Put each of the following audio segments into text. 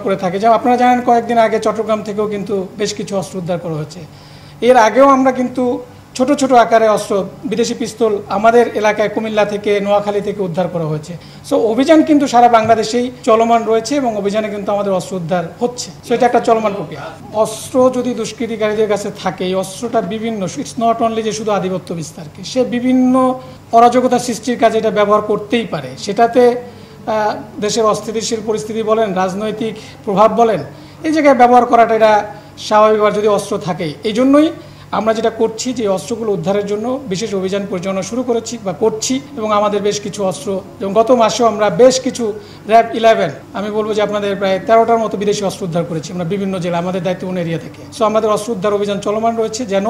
করে থাকে। যেমন আপনারা জানেন কয়েকদিন আগে চট্টগ্রাম থেকেও কিন্তু বেশ কিছু অস্ত্র উদ্ধার করা হয়েছে। এর আগেও আমরা কিন্তু ছোট ছোট আকারে অস্ত্র, বিদেশি পিস্তল আমাদের এলাকায় কুমিল্লা থেকে, নোয়াখালী থেকে উদ্ধার করা হয়েছে। সো অভিযান কিন্তু সারা বাংলাদেশেই চলমান রয়েছে এবং অভিযানে কিন্তু আমাদের অস্ত্র উদ্ধার হচ্ছে। সো এটা একটা চলমান প্রক্রিয়া। অস্ত্র যদি দুষ্কৃতিকারীদের কাছে থাকে, এই অস্ত্রটা বিভিন্ন, ইটস নট অনলি যে শুধু আধিপত্য বিস্তারকে, সে বিভিন্ন অরাজকতা সৃষ্টির কাজে এটা ব্যবহার করতেই পারে। সেটাতে দেশের অস্থিতিশীল পরিস্থিতি বলেন, রাজনৈতিক প্রভাব বলেন, এই জায়গায় ব্যবহার করাটা এটা স্বাভাবিকভাবে যদি অস্ত্র থাকে। এই জন্যই আমরা যেটা করছি যে অস্ত্রগুলো উদ্ধারের জন্য বিশেষ অভিযান পরিচালনা শুরু করেছি বা করছি এবং আমাদের বেশ কিছু অস্ত্র, এবং গত মাসেও আমরা বেশ কিছু RAB 11, আমি বলবো যে আপনাদের প্রায় 13টার মতো বিদেশি অস্ত্র উদ্ধার করেছি আমরা বিভিন্ন জেলা, আমাদের দায়িত্বপূর্ণ এরিয়া থেকে। সো আমাদের অস্ত্র উদ্ধার অভিযান চলমান রয়েছে যেন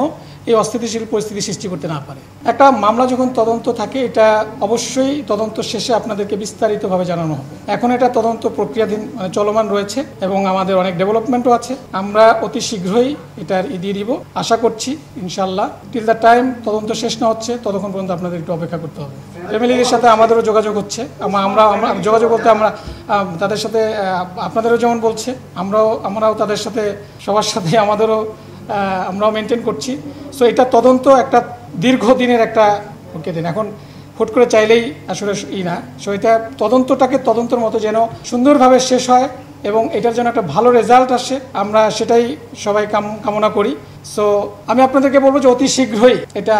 এই অস্থিতিশীল পরিস্থিতি সৃষ্টি করতে না পারে। একটা মামলা যখন তদন্ত থাকে, এটা অবশ্যই তদন্ত শেষে আপনাদেরকে বিস্তারিতভাবে জানানো হবে। এখন এটা তদন্ত প্রক্রিয়াধীন, মানে চলমান রয়েছে এবং আমাদের অনেক ডেভেলপমেন্টও আছে। আমরা অতি শীঘ্রই এটার দিয়ে দিব আশা করছি ইনশাল্লাহ। টিল দ্য টাইম তদন্ত শেষ না হচ্ছে ততক্ষণ পর্যন্ত আপনাদের একটু অপেক্ষা করতে হবে। ফ্যামিলি লীগের সাথে আমাদেরও যোগাযোগ হচ্ছে। আমরা যোগাযোগ বলতে আমরা তাদের সাথে, আপনাদেরও যেমন বলছে, আমরাও তাদের সাথে, সবার সাথে আমরাও মেনটেন করছি। সো এটা তদন্ত একটা দীর্ঘদিনের একটা দিন, এখন হুট করে চাইলেই আসলে না। সো এটা তদন্তের মতো যেন সুন্দরভাবে শেষ হয় এবং এটার জন্য একটা ভালো রেজাল্ট আসে, আমরা সেটাই সবাই কামনা করি। সো আমি আপনাদেরকে বলবো যে অতি শীঘ্রই এটা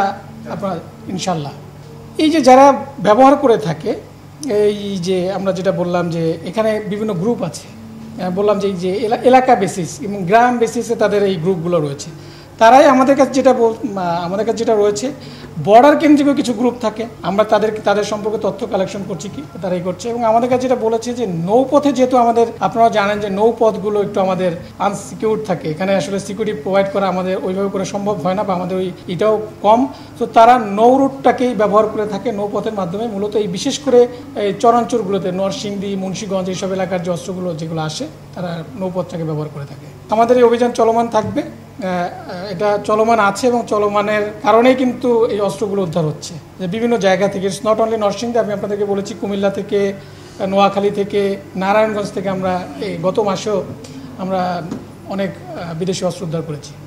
আপনার ইনশাল্লাহ। এই যে যারা ব্যবহার করে থাকে, এই যে আমরা যেটা বললাম যে এখানে বিভিন্ন গ্রুপ আছে, বললাম যে এই যে এলাকা বেসিস এবং গ্রাম বেসিসে তাদের এই গ্রুপগুলো রয়েছে, তারাই আমাদের কাছে যেটা রয়েছে, বর্ডার কেন্দ্রিক কিছু গ্রুপ থাকে, আমরা তাদের সম্পর্কে তথ্য কালেকশন করছি কি তারাই করছে। এবং আমাদের কাছে যেটা বলেছে যে নৌপথে, যেহেতু আপনারা জানেন যে নৌপথগুলো একটু আমাদের আনসিকিউর থাকে, এখানে আসলে সিকিউরিটি প্রোভাইড করা আমাদের ওইভাবে করে সম্ভব হয় না বা আমাদের এটাও কম। তো তারা নৌ রুটটাকেই ব্যবহার করে থাকে, নৌপথের মাধ্যমে মূলত এই বিশেষ করে এই চরাঞ্চলগুলোতে, নরসিংদী, মুন্সিগঞ্জ, এইসব এলাকার যে অস্ত্রগুলো যেগুলো আসে, তারা নৌপথটাকে ব্যবহার করে থাকে। আমাদের এই অভিযান চলমান থাকবে, এটা চলমান আছে এবং চলমানের কারণেই কিন্তু এই অস্ত্রগুলো উদ্ধার হচ্ছে যে বিভিন্ন জায়গা থেকে। ইটস নট অনলি নরসিংদী, আমি আপনাদেরকে বলেছি কুমিল্লা থেকে, নোয়াখালী থেকে, নারায়ণগঞ্জ থেকে আমরা এই গত মাসেও আমরা অনেক বিদেশি অস্ত্র উদ্ধার করেছি।